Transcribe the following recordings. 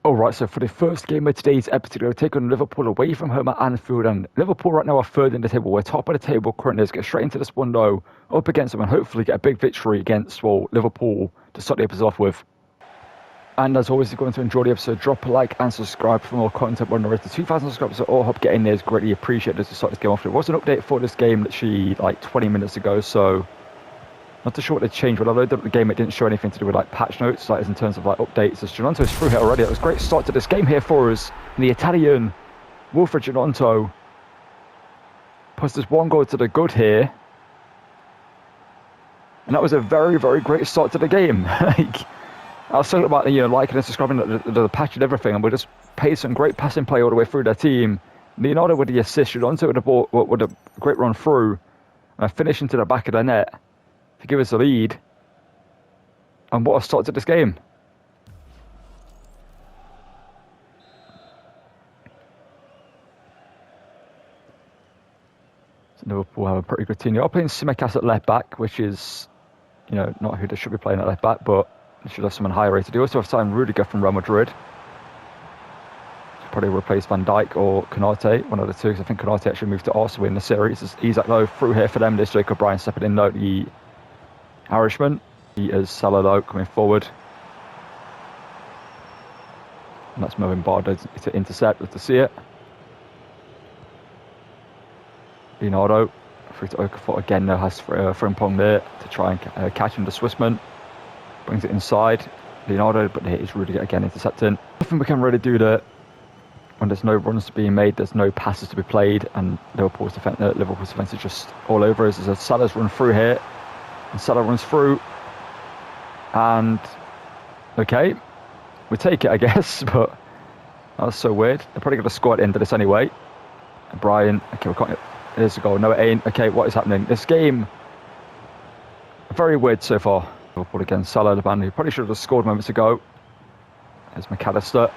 Alright, so for the first game of today's episode, we'll take on Liverpool away from home at Anfield. And Liverpool right now are third in the table. We're top of the table currently. Let's get straight into this one though, up against them and hopefully get a big victory against, well, Liverpool to start the episode off with. And as always, if you're going to enjoy the episode, drop a like and subscribe for more content. We're on the road to 2,000 subscribers, so all help getting there is greatly appreciated to start this game off. There was an update for this game literally like 20 minutes ago, so not too sure what they changed. When I loaded up the game, it didn't show anything to do with like patch notes, like in terms of like updates. As Ginonto's through here already. That was a great start to this game here for us. And the Italian Wilfred Ginonto puts this one goal to the good here. And that was a very, very great start to the game. I was talking about, liking and subscribing to the patch and everything, and we just paid some great passing play all the way through their team. Leonardo with the assist, Ginonto with the ball, with a great run through, and a finish into the back of the net to give us the lead. And what a start to this game. So Liverpool have a pretty good team. They are playing Tsimikas at left back, which is, not who they should be playing at left back, but they should have someone higher rated. They also have signed Rudiger from Real Madrid. Should probably replace Van Dijk or Konate, one of the two, because I think Konate actually moved to Arsenal in the series. It's Isak though through here for them. There's Jacob Bryan stepping in though, the Irishman. He is Salah though, coming forward. And that's Melvin Bardo to intercept. Good to see it. Leonardo through to Okafor again. Now has Frimpong there to try and catch him. The Swissman brings it inside. Leonardo, but here is Rudiger again intercepting. Nothing we can really do there when there's no runs being made. There's no passes to be played, and Liverpool's defense is just all over us. There's a Salah's run through here. And Salah runs through, and okay, we take it, I guess, but that was so weird. They're probably going to score at the end of this anyway. And Brian, okay, we can't. Here's the goal. No, it ain't. Okay, what is happening? This game, very weird so far. Liverpool against Salah, the man who probably should have scored moments ago. There's McAllister.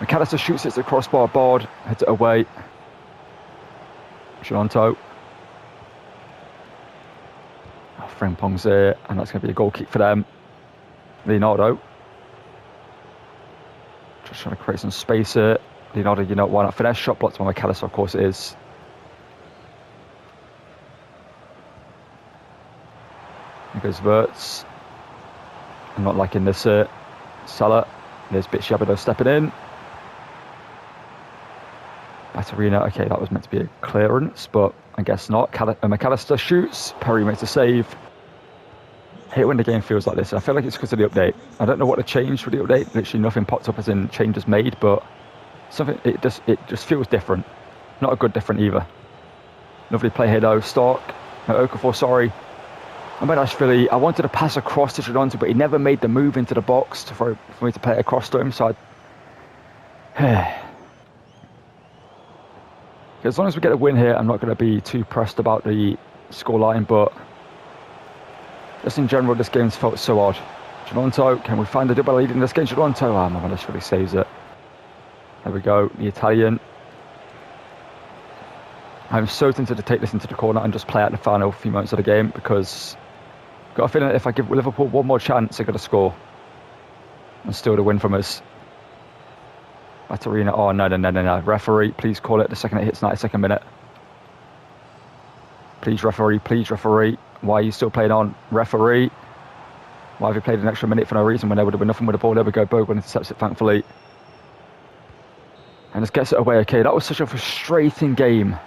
McAllister shoots it to the crossbar, board, heads it away. Ginonto. Frimpong's there, and that's going to be a goal kick for them. Leonardo. Just trying to create some space here. Leonardo, why not finesse? Shot blocked by McAllister, of course it is. Here goes Wirtz. I'm not liking this Salah. There's Bitshabido stepping in. Batarina, okay, that was meant to be a clearance, but I guess not. McAllister shoots. Perry makes a save. I hate when the game feels like this. I feel like it's because of the update. I don't know what to change for the update. Literally nothing popped up as in changes made, but something it just feels different. Not a good different either. Lovely play here though. Stark. No, Okafor, sorry. I mean, I wanted to pass across to Ginonto, but he never made the move into the box for me to play it across to him, so as long as we get a win here, I'm not going to be too pressed about the scoreline, but just in general, this game's felt so odd. Ginonto, can we find a double lead in this game? Ginonto, my man, this really saves it. There we go, the Italian. I'm so tempted to take this into the corner and just play out the final few moments of the game, because I've got a feeling that if I give Liverpool one more chance, they're going to score and steal the win from us. Batarina, oh no. Referee, please call it the second it hits 92nd minute. Please referee. Why are you still playing on? Referee. Why have you played an extra minute for no reason when there would have been nothing with the ball? There we go, Bogle intercepts it thankfully. And just gets it away. Okay, that was such a frustrating game.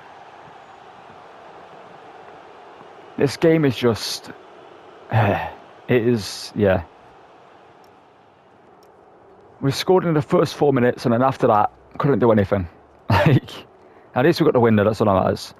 This game is just... it is, yeah. We scored in the first 4 minutes, and then after that, couldn't do anything. At least we got the win there, that's all that matters.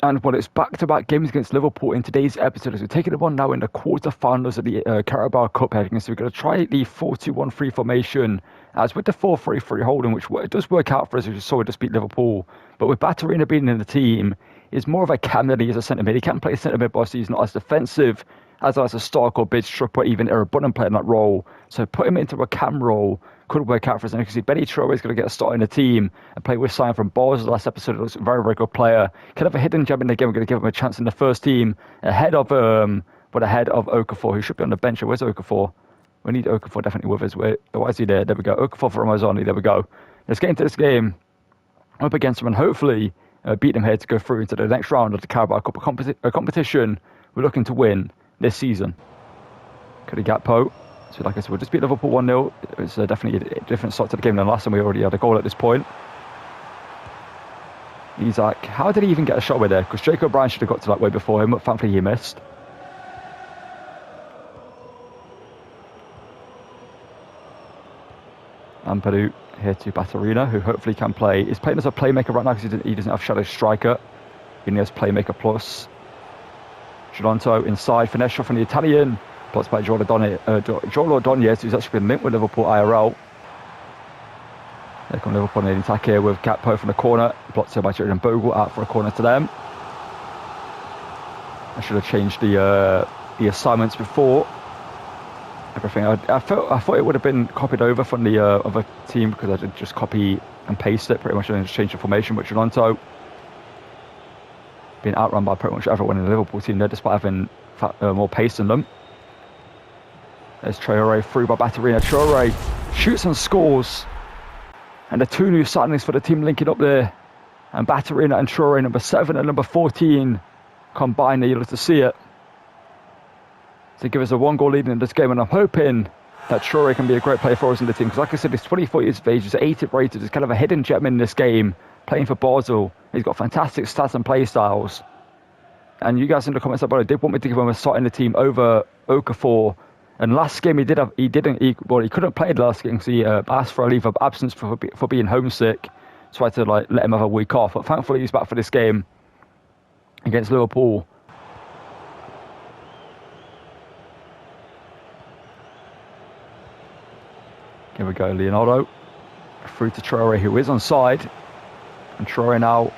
And it's back-to-back games against Liverpool in today's episode, as we're taking it on now in the quarter-finals of the Carabao Cup heading. So we're going to try the 4-2-1-3 formation, as with the 4-3-3 holding, which it does work out for us, as you saw, we just beat Liverpool. But with Batarina being in the team, he's more of a cam than he is a centre-mid. He can't play centre-mid, but he's not as defensive as a Stark or Bidstrup or even Erabunnan playing that role. So put him into a cam role could work out for us. And you can see Bénie Traoré is going to get a start in the team and play with Simon from Bars last episode. Looks a very, very good player. Kind of a hidden gem in the game. We're going to give him a chance in the first team ahead of Okafor, who should be on the bench. Where's Okafor? We need Okafor definitely with us. Why is he there? There we go. Okafor for Ramazani. There we go. Let's get into this game up against him and hopefully beat him here to go through into the next round of the Carabao Cup, a competition we're looking to win this season. Could have Gakpo. So like I said, we'll just beat Liverpool 1-0. It's definitely a different start to the game than last time. We already had a goal at this point. Isaac, how did he even get a shot away there? Because Jacob O'Brien should have got to that way before him, but thankfully he missed. Ampadu here to Batarina, who hopefully can play. He's playing as a playmaker right now because he doesn't have shadow striker. He has playmaker plus. Gironto inside, finesse shot from the Italian. Blocked by Joel Ordonez, who's actually been linked with Liverpool IRL. There come Liverpool in the attack here with Gakpo from the corner. Blocked by Jordan Bogle out for a corner to them. I should have changed the assignments before. Everything. I thought it would have been copied over from the other team because I did just copy and paste it pretty much and just change the formation with Gironto being outrun by pretty much everyone in the Liverpool team there, despite having more pace than them. There's Traoré through by Batarina. Traoré shoots and scores. And the two new signings for the team linking up there. And Batarina and Traoré, number 7 and number 14, combined. You'll have to see it to give us a 1-goal lead in this game. And I'm hoping that Traoré can be a great player for us in the team. Because like I said, he's 24 years of age. He's 80 rated. He's kind of a hidden gem in this game. Playing for Basel. He's got fantastic stats and play styles. And you guys in the comments about it did want me to give him a start in the team over Okafor. And last game he couldn't play the last game because he asked for a leave of absence for being homesick. So I had to let him have a week off. But thankfully he's back for this game against Liverpool. Here we go, Leonardo. Through to Traoré, who is onside. And Traoré now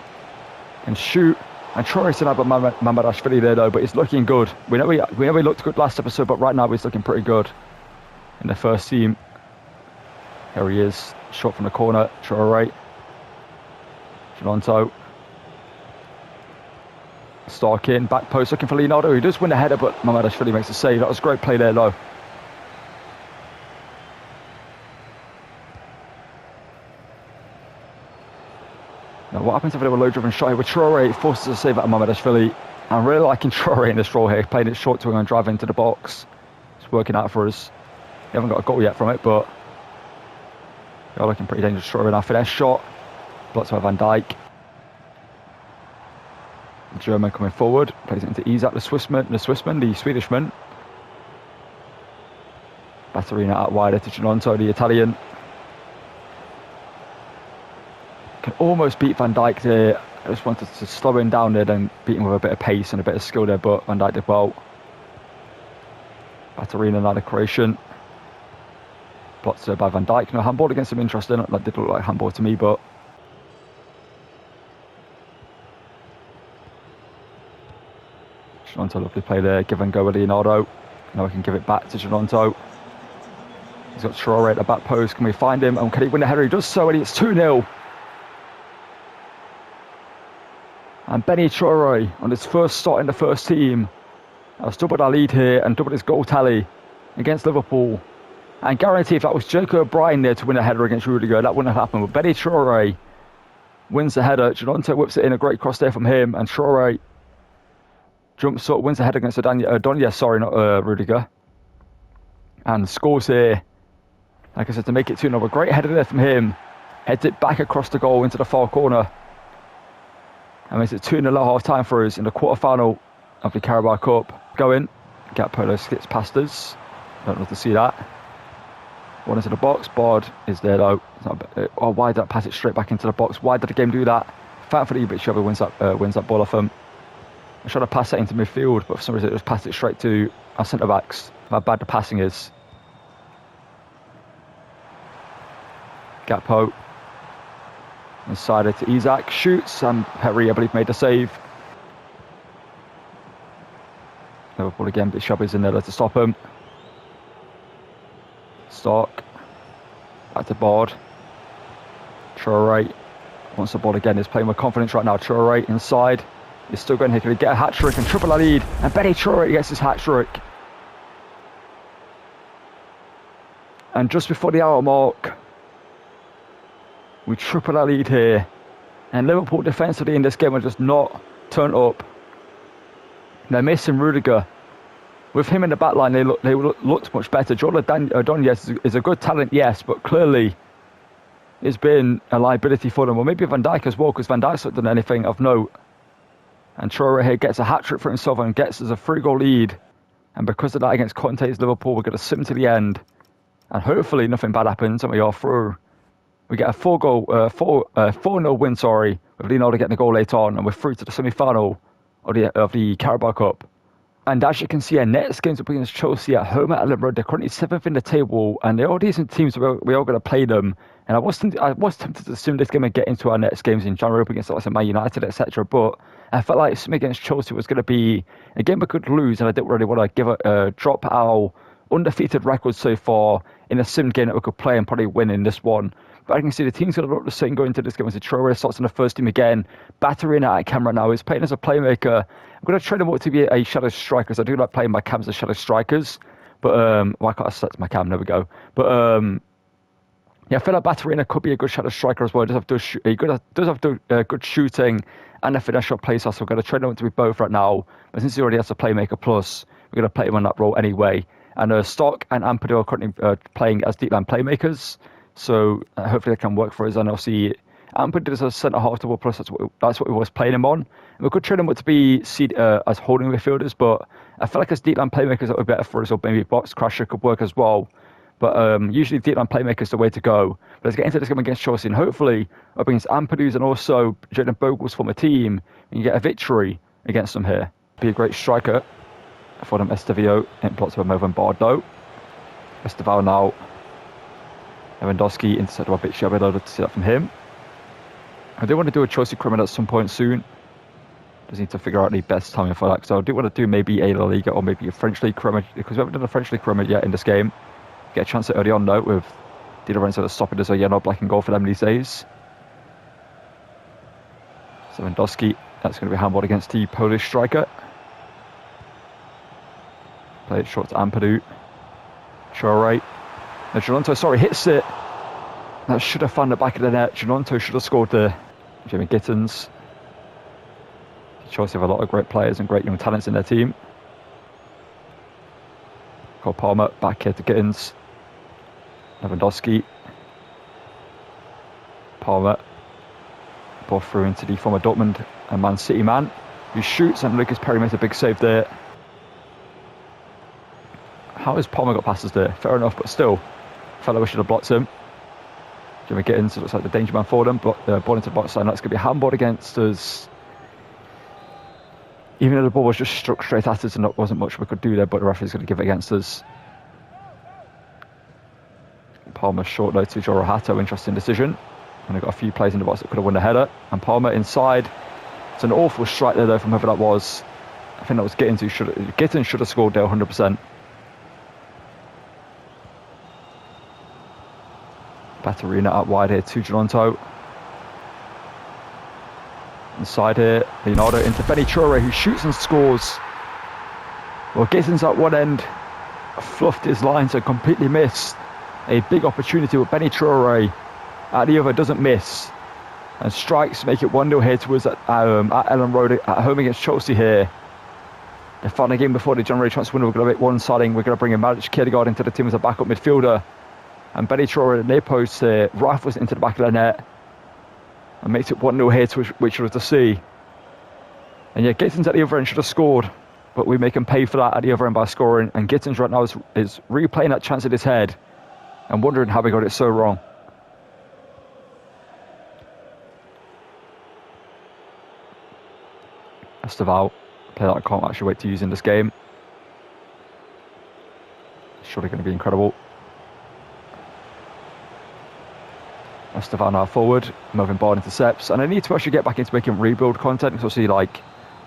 can shoot. And Traoré still have a Mamardashvili there though, but it's looking good. We know he looked good last episode, but right now he's looking pretty good in the first team. Here he is, shot from the corner. Traoré. Gironto. Stark in, back post looking for Leonardo, who does win the header, but Mamardashvili makes a save. That was a great play there though. Now, what happens if they have a low-driven shot here with Traoré? Forces a save out of Mamardashvili. I'm really liking Traoré in this role here, playing it short to him and driving into the box. It's working out for us. We haven't got a goal yet from it, but they're looking pretty dangerous. Traoré now, finesse shot. Blocked by Van Dijk. The German coming forward, plays it into Isaac, the Swedishman. Batarina out wider to Gironto, the Italian. Can almost beat Van Dijk there. I just wanted to slow him down there, then beat him with a bit of pace and a bit of skill there, but Van Dijk did well. Batarina now the Croatian. Blocked by Van Dijk. No handball against him, interesting. That did look like handball to me, but Gironto, lovely play there. Give and go with Leonardo. Now we can give it back to Gironto. He's got Traoré at the back post. Can we find him? And can he win the header? He does so, and it's 2-0. And Bénie Traoré on his first start in the first team has doubled our lead here and doubled his goal tally against Liverpool. And guarantee if that was Jacob O'Brien there to win a header against Rudiger, that wouldn't have happened. But Bénie Traoré wins the header. Gironto whips it in, a great cross there from him. And Traoré jumps up, wins the header against Rudiger. And scores here. Like I said, to make it 2-0. A great header there from him. Heads it back across the goal into the far corner. And makes it 2-0 at half time for us in the quarter-final of the Carabao Cup. Going. Gakpo skips past us. Don't love to see that. One into the box. Bard is there though. Why did that pass it straight back into the box? Why did the game do that? Thankfully, but Shelby wins that ball off him. I tried to pass that into midfield, but for some reason it just passed it straight to our centre-backs. How bad the passing is. Gakpo. Inside it to Isaac, shoots, and Perry, I believe, made the save. Liverpool again, but Shelby's in there to stop him. Stark. Back to Bard. Traoré wants the ball again, is playing with confidence right now. Traoré inside. He's still going here, can he get a hat-trick and triple our lead? And Bénie Traoré gets his hat-trick. And just before the hour mark, we triple our lead here. And Liverpool defensively in this game are just not turned up. They're missing Rudiger. With him in the back line, they looked much better. Jordan Adonis is a good talent, yes, but clearly it's been a liability for them. Or maybe Van Dijk as well, because Van Dijk's not done anything of note. And Traoré here gets a hat-trick for himself and gets us a 3-goal lead. And because of that, against Conte's Liverpool, we're going to sim to the end. And hopefully nothing bad happens and we are through. We get a 4-0 win, with Leonardo getting the goal later on. And we're through to the semi-final of the Carabao Cup. And as you can see, our next games are against Chelsea at home at Elland Road. They're currently 7th in the table, and they're all decent teams. We are going to play them. And I was tempted to sim this game and get into our next games in January against like Man United, etc. But I felt like sim against Chelsea was going to be a game we could lose, and I didn't really want to drop our undefeated record so far in a sim game that we could play and probably win in this one. But I can see the team's going to look the same going into this game as Traoré starts in the first team again. Battering at camera now. He's playing as a playmaker. I'm going to train him up to be a shadow striker, because I do like playing my cams as shadow strikers. But, I can't set my cam, there we go. But, yeah, I feel like Batarina could be a good shadow striker as well. He does have good shooting and a finesse shot play style, so we're going to train him up to be both right now. But since he already has a playmaker plus, we're going to play him on that role anyway. And Stock and Ampadu are currently playing as deep line playmakers. So hopefully they can work for us. And obviously Ampadu is a centre half double plus. That's what we was playing him on. And we could train him up to be as holding midfielders, but I feel like as deep line playmakers that would be better for us, or maybe box crasher could work as well. But usually deep line playmakers is the way to go. But let's get into this game against Chelsea, and hopefully up against Ampadu's and also Jayden Bogle's former team, and you get a victory against them here. Be a great striker for them. Estevao in plots of Melvin Bardo. Estevao now. Lewandowski intercepted by Bitch. I'll be able to see that from him. I do want to do a Chelsea criminal at some point soon. Just need to figure out the best timing for that. So I do want to do maybe a La Liga or maybe a French League criminal, because we haven't done a French League criminal yet in this game. Get a chance at early on though with Di Lorenzo stopping us, so yeah, no black and goal for them these days. So Lewandowski, that's going to be handballed against the Polish striker. Play it short to Ampadu. Traoré. Now Jalonto, hits it. That should have found the back of the net. Jalonto should have scored there. Jamie Gittins. Chelsea have a lot of great players and great young talents in their team. Cole Palmer back here to Gittins. Lewandowski. Palmer. Ball through into the former Dortmund and Man City man, who shoots, and Lucas Perry makes a big save there. How has Palmer got passes there? Fair enough, but still, felt like we should have blocked him. Jimmy Gittins looks like the danger man for them, but ball into the box line. That's going to be handballed against us. Even though the ball was just struck straight at us and there wasn't much we could do there, but the referee's going to give it against us. Palmer short though to Joro Hato, interesting decision. And they've got a few players in the box that could have won the header. And Palmer inside. It's an awful strike there though from whoever that was. I think that was Gittins Gittins should have scored there 100%. Batarina out wide here to Jalonto. Inside here, Leonardo into Bénie Traoré, who shoots and scores. Well, Gittins at one end fluffed his lines and completely missed a big opportunity, with Bénie Traoré at the other doesn't miss and strikes, make it 1-0 here to us at Elland Road at home against Chelsea here. The final game before the January transfer window. We're going to make one signing. We're going to bring in Maric Kierkegaard into the team as a backup midfielder. And Bénie Traoré at the near post here rifles into the back of the net and makes it 1-0 here, to which was to see. And yeah, Gittins at the other end should have scored, but we make him pay for that at the other end by scoring. And Gittins right now is replaying that chance in his head and wondering how we got it so wrong. Estevao, a player that I can't actually wait to use in this game. Surely going to be incredible. Estevao now forward, Melvin Bard intercepts, and I need to actually get back into making rebuild content, because obviously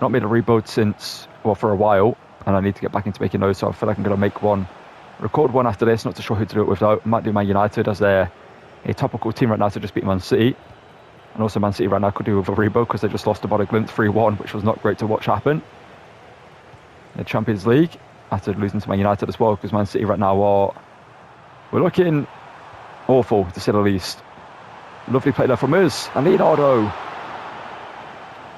not made a rebuild for a while, and I need to get back into making those, so I feel like I'm going to make one, record one after this. Not too sure who to do it with though. I might do Man United, as they're a topical team right now to just beat Man City, and also Man City right now could do with a rebuild because they just lost to Bodo Glimt 3-1, which was not great to watch happen in the Champions League, after losing to Man United as well, because Man City right now are We're looking awful, to say the least. Lovely play there from us. And Leonardo,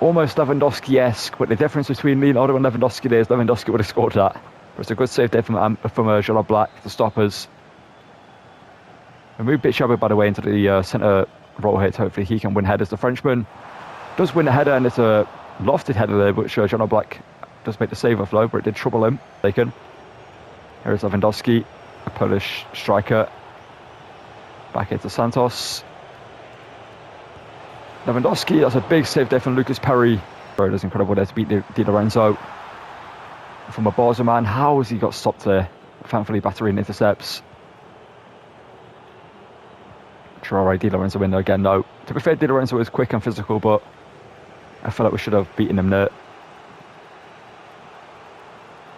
almost Lewandowski-esque, but the difference between Leonardo and Lewandowski there is Lewandowski would have scored that. But it's a good save there from Jean Black to stop us. We move Bitshabu, by the way, into the centre role here, hopefully he can win headers. The Frenchman does win the header, and it's a lofted header there, which Jean Black does make the save off low, but it did trouble him. Taken. Here is Lewandowski, a Polish striker. Back into Santos. Lewandowski, that's a big save there from Lucas Perry. It is incredible there to beat Di Lorenzo. From a Barca man, how has he got stopped there? Thankfully, Battery intercepts. Traoré, Di Lorenzo in there again, no. To be fair, Di Lorenzo is quick and physical, but I feel like we should have beaten him there.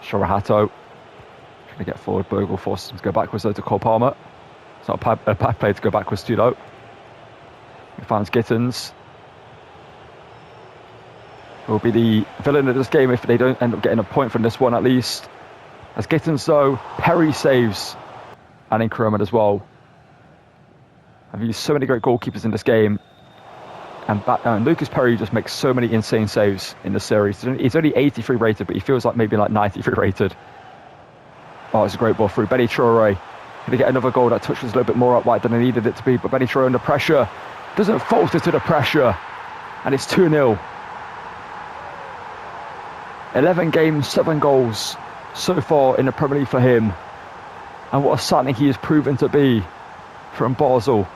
Sharahato trying to get forward. Bogle forces him to go backwards though to Cole Palmer. It's not a bad play to go backwards to though. He finds Gittins. Will be the villain of this game if they don't end up getting a point from this one at least. As Gittins though, Perry saves. And Enquiries as well. I've used so many great goalkeepers in this game. And Lucas Perry just makes so many insane saves in the series. He's only 83 rated, but he feels like maybe like 93 rated. Oh, it's a great ball through. Bénie Traoré. Going to get another goal that touches a little bit more up wide than he needed it to be. But Bénie Traoré under pressure. Doesn't falter to the pressure. And it's 2-0. 11 games, 7 goals so far in the Premier League for him. And what a signing he has proven to be from Basel.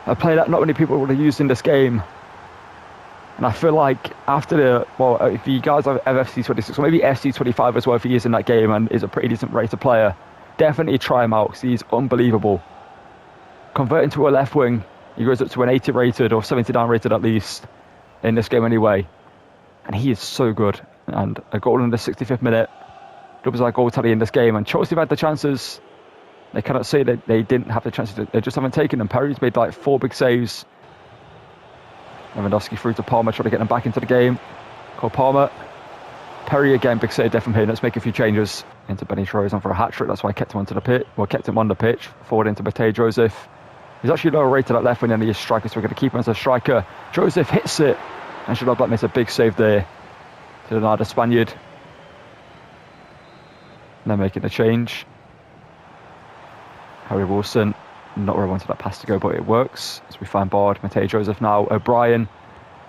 A player that not many people would have used in this game. And I feel like after if you guys have FC 26 or maybe FC 25 as well, if he is in that game and is a pretty decent rated player, definitely try him out because he's unbelievable. Converting to a left wing, he goes up to an 80 rated or 79 rated at least in this game anyway. And he is so good. And a goal in the 65th minute doubles our goal tally in this game. And Chelsea have had the chances. They cannot say that they didn't have the chances. They just haven't taken them. Perry's made like 4 big saves. Lewandowski through to Palmer, trying to get them back into the game. Cole Palmer. Perry again, big save there from here. Let's make a few changes. Into Bénie Traoré on for a hat-trick. That's why I kept him onto the pitch. Well, kept him on the pitch. Forward into Matej Joseph. He's actually lower rated at left wing than he is striker, so we're going to keep him as a striker. Joseph hits it. And Jean Black makes a big save there to deny the Spaniard. And they're making a change. Harry Wilson, not where I wanted that pass to go, but it works. As we find Bard, Matej Joseph now, O'Brien.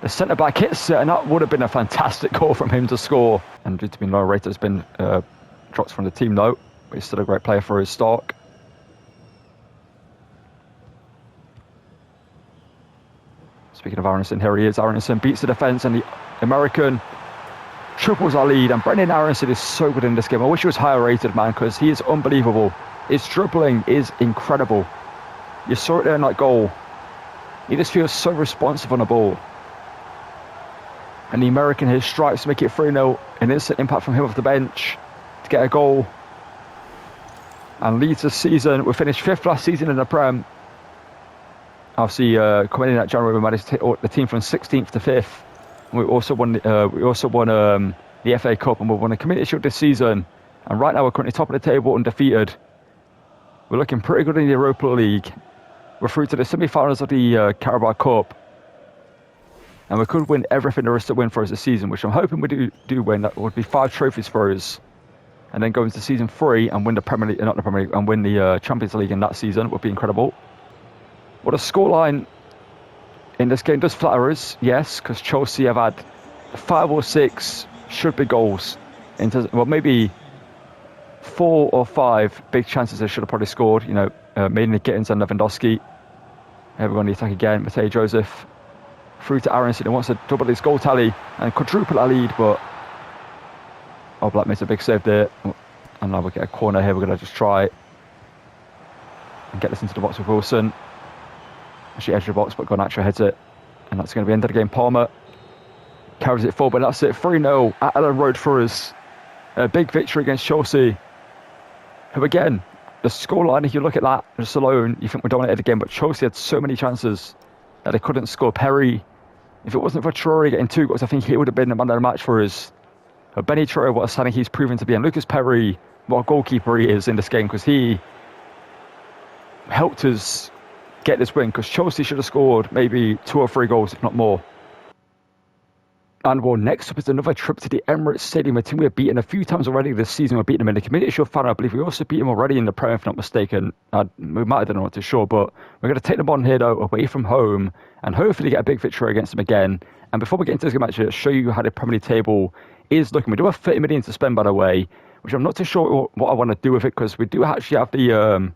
The centre-back hits it, and that would have been a fantastic goal from him to score. And due to being lower rated, has been dropped from the team though, but he's still a great player for his stock. Speaking of Aronson, here he is. Aronson beats the defence, and the American triples our lead. And Brendan Aronson is so good in this game. I wish he was higher rated, man, because he is unbelievable. His dribbling is incredible. You saw it there in that goal. He just feels so responsive on the ball. And the American, his strikes make it 3-0. An instant impact from him off the bench to get a goal. And leads the season. We finished 5th last season in the Prem. Obviously, coming in that January, we managed to take the team from 16th to 5th. And we also won the FA Cup, and we won the Community Shield this season. And right now, we're currently top of the table, undefeated. We're looking pretty good in the Europa League. We're through to the semi-finals of the Carabao Cup. And we could win everything there is to win for us this season, which I'm hoping we do win. That would be 5 trophies for us. And then go into season 3 and win the Premier League, not the Premier League, and win the Champions League in that season would be incredible. What a scoreline in this game does flatter us, yes, because Chelsea have had 5 or 6 should be goals. Well, maybe 4 or 5 big chances they should have probably scored, you know, mainly Gittins and Lewandowski. Everyone on the attack again. Matej Joseph through to Aronson, who wants to double his goal tally and quadruple our lead, but Black makes a big save there. And now we get a corner here. We're going to just try and get this into the box with Wilson. Actually edge of the box, but Garnacho heads it. And that's going to be the end of the game. Palmer carries it forward, but that's it. 3-0 at Elland Road for us. A big victory against Chelsea, who again, the scoreline, if you look at that just alone, you think we dominated the game, but Chelsea had so many chances that they couldn't score. Perry, if it wasn't for Traoré getting 2 goals, I think he would have been the man of the match for us. But Bénie Traoré, what a signing he's proven to be, and Lucas Perry, what a goalkeeper he is in this game, because he helped us get this win, because Chelsea should have scored maybe 2 or 3 goals, if not more. And well, next up is another trip to the Emirates Stadium, a team we've beaten a few times already this season. We've beaten them in the Community Shield final. I believe we also beat them already in the Premier, if not mistaken. We might have done, I'm not too sure, but we're going to take them on here, though, away from home, and hopefully get a big victory against them again. And before we get into this game, actually, I'll show you how the Premier League table is looking. We do have 30 million to spend, by the way, which I'm not too sure what I want to do with it, because we do actually have the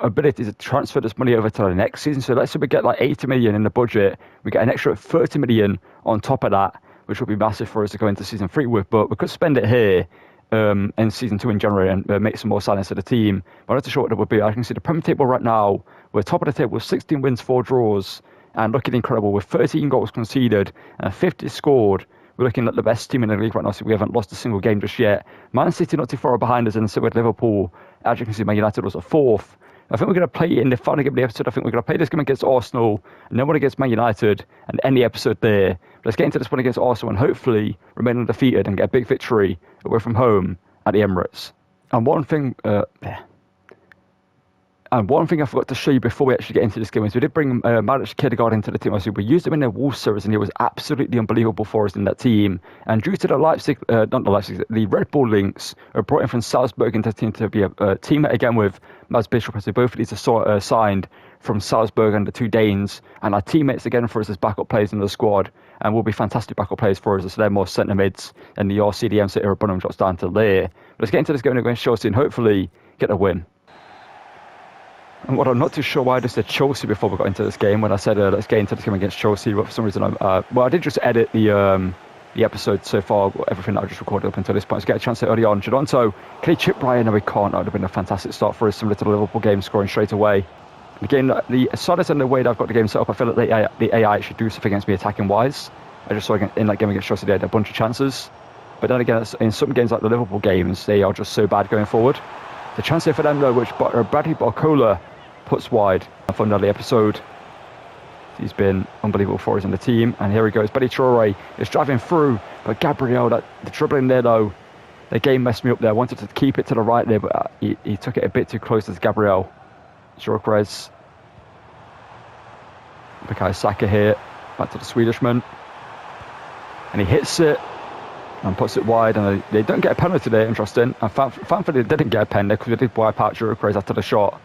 ability to transfer this money over to the next season. So let's say we get like 80 million in the budget, we get an extra 30 million on top of that, which would be massive for us to go into season 3 with. But we could spend it here in season 2 in January and make some more signings to the team. But I'm not too sure what it would be. I can see the Premier table right now, we're top of the table with 16 wins, 4 draws, and looking incredible with 13 goals conceded and 50 scored. We're looking at the best team in the league right now, so we haven't lost a single game just yet. Man City not too far behind us, and so with Liverpool. As you can see, Man United was a 4th. I think we're going to play in the final game of the episode. I think we're going to play this game against Arsenal, and then one against Man United, and end the episode there. But let's get into this one against Arsenal and hopefully remain undefeated and get a big victory away from home at the Emirates. And one thing I forgot to show you before we actually get into this game is we did bring Maric Kierkegaard into the team. Obviously, we used him in the Wolves series, and he was absolutely unbelievable for us in that team. And due to the Red Bull links, brought in from Salzburg into the team to be a teammate again with Mads Bishop, as both of these are signed from Salzburg and the 2 Danes, and our teammates again for us as backup players in the squad, and will be fantastic backup players for us, so they're more centre mids, and the RCDM so Irabunum drops down to there. But let's get into this game against Chelsea and hopefully get a win. And what I'm not too sure why I just said Chelsea before we got into this game, when I said let's get into this game against Chelsea, but for some reason I did just edit the episode so far, everything that I just recorded up until this point. Let's get a chance early on. Jadonto, can he chip Ryan? No, he can't. That would have been a fantastic start for us, similar to the Liverpool game, scoring straight away. Again, the side and the way that I've got the game set up, I feel like the AI should do something against me attacking wise. I just saw in that game against Chelsea, they had a bunch of chances. But then again, in some games like the Liverpool games, they are just so bad going forward. The chance here for them, though, which Bradley Barcola puts wide. I found out the episode. He's been unbelievable for us in the team. And here he goes. Bénie Traoré is driving through. But Gabriel, the dribbling there, though, the game messed me up there. I wanted to keep it to the right there, but he took it a bit too close to Gabriel. Gyökeres. Bukayo Saka here. Back to the Swedishman. And he hits it and puts it wide. And they don't get a penalty there, interesting. And thankfully they didn't get a pen there, because they did wipe out Gyökeres after the shot.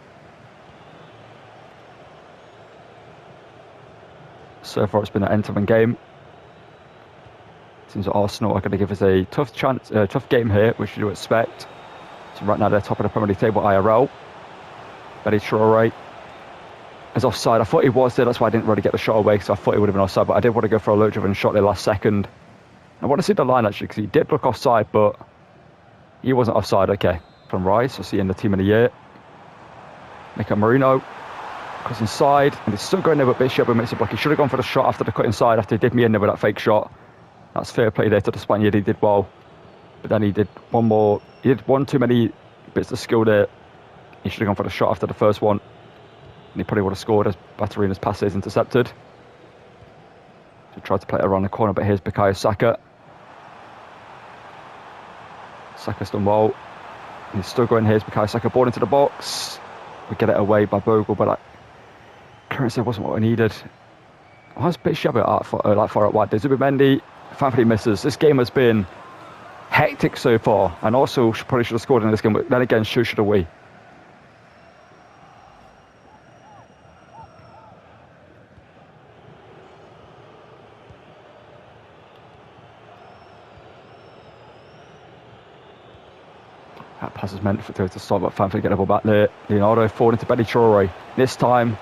So far, it's been an end-to-end game. Seems that Arsenal are going to give us a tough game here, which you do expect. So right now, they're top of the Premier League table, IRL. Bénie Traoré is offside. I thought he was there, that's why I didn't really get the shot away, because I thought he would have been offside, but I did want to go for a low-driven shot there last second. I want to see the line, actually, because he did look offside, but he wasn't offside. Okay. From Rice, I'll see in the team of the year. Mikel Merino. Cuts inside, and he's still going there, but Bishop makes a block. He should have gone for the shot after the cut inside, after he did me in there with that fake shot. That's fair play there to the Spaniard. He did well, but then he did one too many bits of skill there. He should have gone for the shot after the first one, and he probably would have scored as Baturina's pass is intercepted. He tried to play it around the corner, but here's Bukayo Saka. Saka's done well. He's still going. Here's Bukayo Saka, ball into the box. We get it away by Bogle, but currency wasn't what we needed. I was a bit shabby far out wide. There's Zubimendi. Thankfully misses. This game has been hectic so far, and also probably should have scored in this game, but then again, should have we. That pass is meant for to stop, but thankfully get the ball back there. Leonardo forward into Bénie Traoré. This time,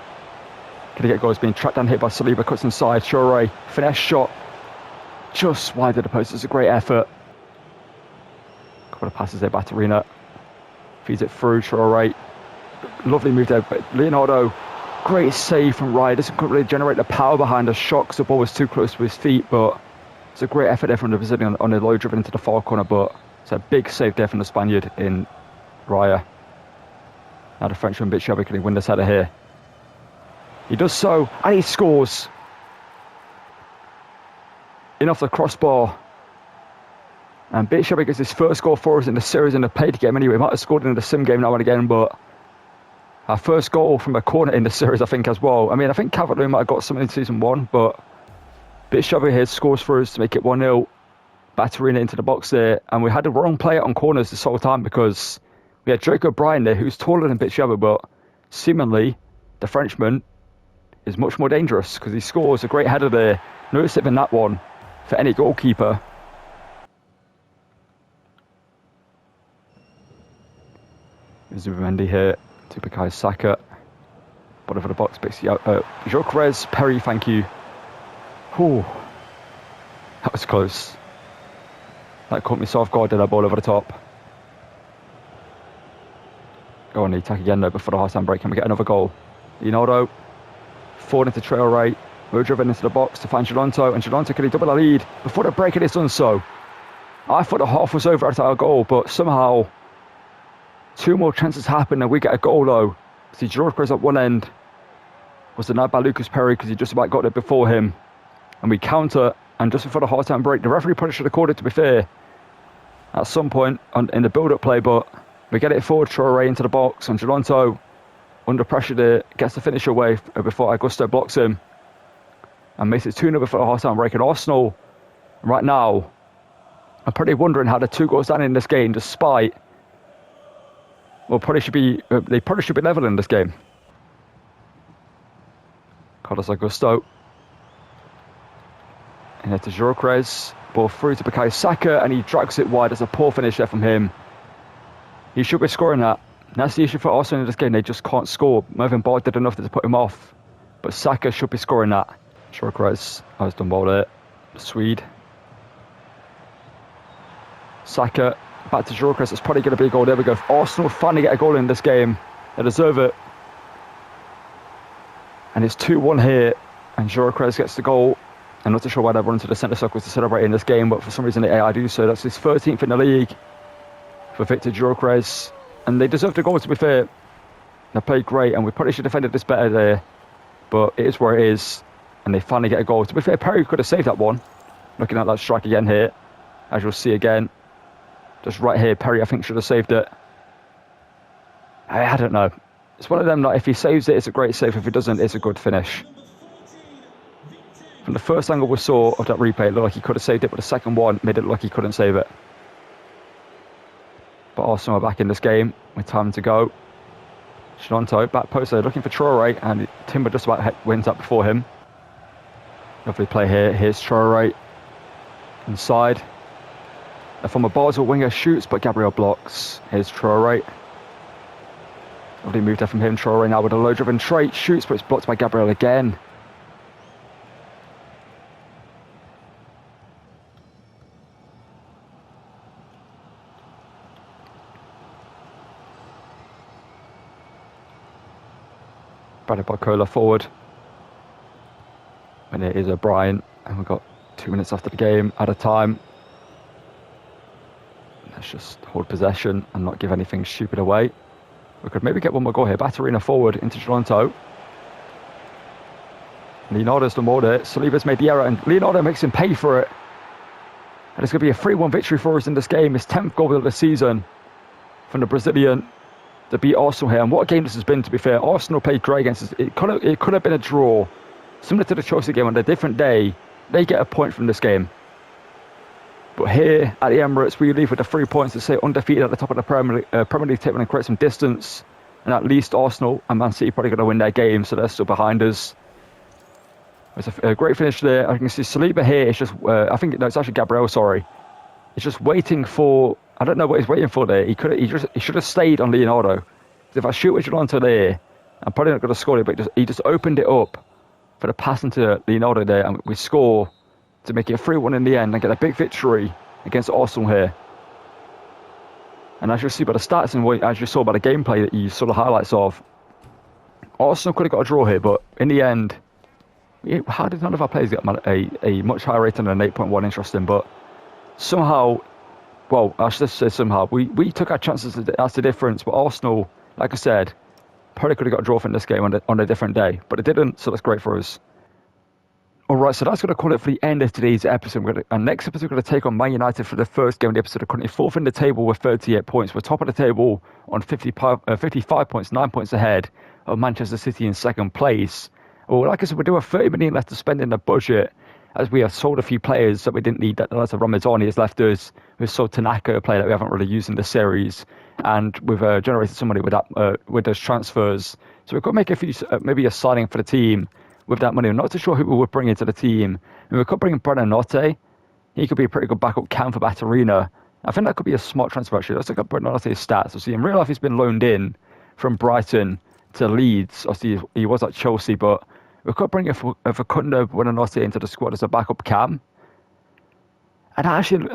can he get goals? Being tracked down here by Saliba, cuts inside. Traoré, finesse shot, just wide of the post. It's a great effort. Couple of passes there, Baturina. Feeds it through, Traoré. Lovely move there, but Leonardo, great save from Ryan. Doesn't really generate the power behind the shot because the ball was too close to his feet, but it's a great effort there from the Brazilian on the low driven into the far corner, but it's a big save there from the Spaniard in Raya. Now the Frenchman, bit shabby, can he win this header here? He does so, and he scores. In off the crossbar. And Bit shabby gets his first goal for us in the series, and they paid to get him anyway. He might have scored in the sim game now and again, but it's a great effort there from the Brazilian on the low driven into the far corner, but it's a big save there from the Spaniard in Raya. Now the Frenchman, bit shabby, can he win this header here? He does so, and he scores. In off the crossbar. And Bit shabby gets his first goal for us in the series, and they paid to get him anyway. He might have scored in the sim game now and again, but Our first goal from a corner in the series, I think, as well. I mean, I think Cavalier might have got something in Season 1, but bit shabby here, scores for us to make it 1-0. Battering it into the box there, and we had the wrong player on corners this whole time because we had Drake O'Brien there, who's taller than Bitshabba, but seemingly the Frenchman is much more dangerous because he scores a great header there. No save in that one for any goalkeeper. Zubimendi here to Bukayo Saka. Bottom of the box, basically. Gyökeres, Perry, thank you. Whew. That was close. That caught me so off guard, did that ball over the top. Go on, the attack again though before the half-time break, and we get another goal. Leonardo, forward into Traoré. We're driven into the box to find Gelonto, and Gelonto can he double the lead before the break, and it's done so. I thought the half was over after our goal, but somehow 2 more chances happen and we get a goal though. See, Gyökeres at one end was denied by Lucas Perry because he just about got it before him, and we counter. And just before the half-time break, the referee probably should have called it, to be fair, at some point in the build-up play, but we get it forward, Traoré into the box, and Gelonto, under pressure there, gets the finish away before Augusto blocks him and makes it 2-0 before the half-time break. And Arsenal, right now, are probably wondering how the 2 goals down in this game, despite, well, they probably should be level in this game. Carlos Augusto. And it's to Gyökeres, ball through to Bukayo Saka, and he drags it wide. There's a poor finish there from him. He should be scoring that. And that's the issue for Arsenal in this game. They just can't score. Mervyn Bard did enough to put him off, but Saka should be scoring that. Gyökeres has done well there. The Swede. Saka back to Gyökeres. It's probably going to be a goal. There we go. Arsenal finally get a goal in this game. They deserve it. And it's 2-1 here, and Gyökeres gets the goal. I'm not too sure why they run to the centre circles to celebrate in this game, but for some reason the AI do so. That's his 13th in the league for Victor Gyökeres, and they deserve the goal, to be fair. They played great, and we probably should have defended this better there, but it is where it is, and they finally get a goal. To be fair, Perry could have saved that one. Looking at that strike again here, as you'll see again, just right here, Perry I think should have saved it. I don't know. It's one of them, like, if he saves it, it's a great save. If he doesn't, it's a good finish. From the first angle we saw of that replay, it looked like he could have saved it, but the second one made it look like he couldn't save it. But Arsenal are back in this game with time to go. Gelonto, back post there, looking for Traoré, and Timber just about wins up before him. Lovely play here. Here's Traoré inside. A former Basel winger shoots, but Gabriel blocks. Here's Traoré. Lovely move there from him. Traoré now with a low-driven trait, shoots, but it's blocked by Gabriel again. Bradley Barcola forward. And it is O'Brien, and we've got 2 minutes after the game at a time. Let's just hold possession and not give anything stupid away. We could maybe get one more goal here. Batterina forward into Gelonto. Leonardo's done more there. Saliba's made the error, and Leonardo makes him pay for it. And it's going to be a 3-1 victory for us in this game. His 10th goal of the season from the Brazilian to beat Arsenal here. And what a game this has been, to be fair. Arsenal played great against us. It could have been a draw. Similar to the Chelsea game on a different day, they get a point from this game. But here at the Emirates, we leave with the 3 points to stay undefeated at the top of the Premier League table and create some distance. And at least Arsenal and Man City probably going to win their game, so they're still behind us. It's a great finish there. I can see Saliba here. It's just, I think, no, it's actually Gabriel, sorry. He's just waiting for, I don't know what he's waiting for there. He should have stayed on Leonardo. If I shoot with Gelonto there, I'm probably not going to score it, but he just opened it up for the pass into Leonardo there, and we score to make it a 3-1 in the end and get a big victory against Arsenal here. And as you see by the stats and as you saw by the gameplay that you saw the highlights of, Arsenal could have got a draw here, but in the end, how did none of our players get a much higher rating than an 8.1? Interesting, but somehow, well, I should say somehow, we took our chances. That's the difference. But Arsenal, like I said, probably could have got a draw from this game on a different day, but it didn't, so that's great for us. All right, so that's going to call it for the end of today's episode. Our next episode, we're going to take on Man United for the first game of the episode. We're currently fourth in the table with 38 points. We're top of the table on 55 points, 9 points ahead of Manchester City in second place. Well, like I said, we do have 30 million left to spend in the budget, as we have sold a few players that we didn't need. That as Ramazani has left us. We've sold Tanaka, a player that we haven't really used in the series, and we've generated some money with those transfers. So we've got to make a few, maybe a signing for the team with that money. I'm not too sure who we would bring into the team. We could bring in Buonanotte. He could be a pretty good backup cam for Batterina. I think that could be a smart transfer, actually. Let's look at Buonanotte's stats. So, see, in real life, he's been loaned in from Brighton to Leeds. Obviously, he was at Chelsea, but we could bring Facundo Buonanotte into the squad as a backup cam. And actually,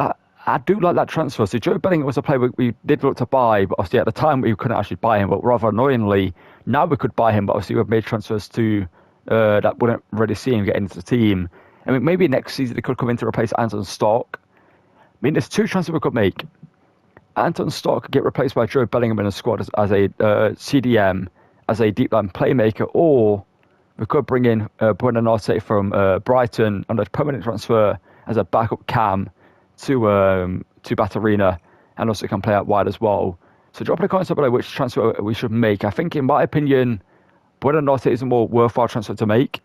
I do like that transfer. So Joe Bellingham was a player we did look to buy, but obviously at the time we couldn't actually buy him. But rather annoyingly, now we could buy him, but obviously we've made transfers to that wouldn't really see him getting into the team. I mean, maybe next season they could come in to replace Anton Stock. I mean, there's two transfers we could make. Anton Stock could get replaced by Joe Bellingham in the squad as a CDM, as a deep line playmaker, or we could bring in Buonanotte from Brighton on a permanent transfer as a backup cam to Batterina, and also can play out wide as well. So drop in the comments below which transfer we should make. I think, in my opinion, Buonanotte is a more worthwhile transfer to make,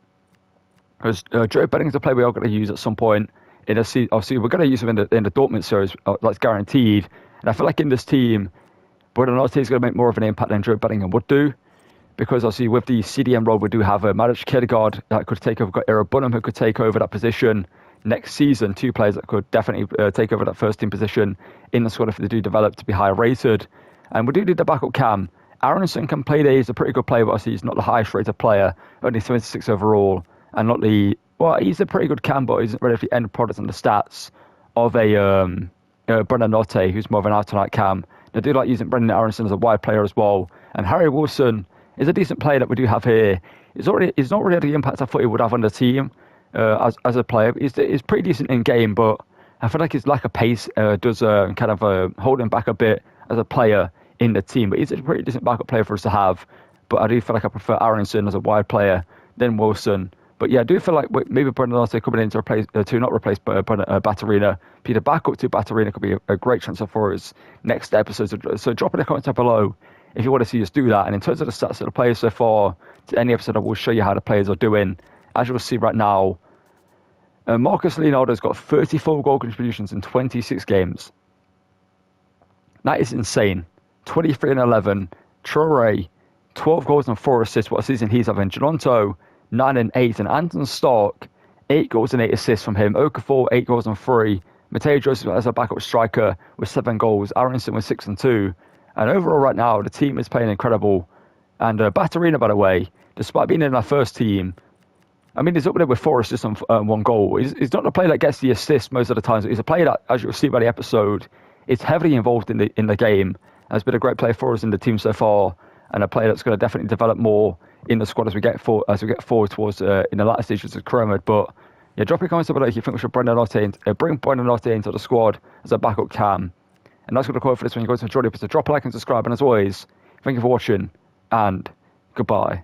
because Joe Bellingham's a player we are going to use at some point in a season. Obviously, we're going to use him in the Dortmund series, that's guaranteed. And I feel like in this team, Buonanotte is going to make more of an impact than Joe Bellingham would do, because obviously with the CDM role, we do have Maric Kierkegaard that could take over. We've got Ira Bunham who could take over that position next season. Two players that could definitely take over that first team position in the squad if they do develop to be higher rated. And we do need the backup cam. Aronson can play there. He's a pretty good player, but obviously he's not the highest rated player, only 76 overall, and not the, well, he's a pretty good cam, but he's not really the end product and the stats of a Buonanotte, who's more of an out-and-out cam. I do like using Brendan Aronson as a wide player as well. And Harry Wilson is a decent player that we do have here. He's not really the impact I thought he would have on the team as a player. He's pretty decent in game, but I feel like his lack of pace does kind of hold him back a bit as a player in the team. But he's a pretty decent backup player for us to have. But I do feel like I prefer Aronson as a wide player than Wilson. But yeah, I do feel like maybe Buonanotte coming in to replace, not replace Batterina, Peter backup to Batterina could be a great transfer for us next episode. So drop in the comments down below if you want to see us do that. And in terms of the stats of the players so far, to any episode, I will show you how the players are doing. As you'll see right now, Marcus Leonardo's got 34 goal contributions in 26 games. That is insane. 23 and 11. Traoré, 12 goals and 4 assists. What a season he's having. Jalonto, 9 and 8. And Anton Stark, 8 goals and 8 assists from him. Okafor, 8 goals and 3. Mateo Joseph as a backup striker with 7 goals. Aronson with 6 and 2. And overall right now, the team is playing incredible. And Batterina, by the way, despite being in our first team, I mean, he's up there with 4 assists and 1 goal. He's not a player that gets the assist most of the time. He's a player that, as you'll see by the episode, is heavily involved in the game. Has been a great player for us in the team so far, and a player that's going to definitely develop more in the squad as we get forward towards in the latter stages of career. But yeah, drop your comments below if you think we should bring Buonanotte into the squad as a backup cam. And that's going to call it for this one. You guys enjoyed the episode. Drop a like and subscribe. And as always, thank you for watching, and goodbye.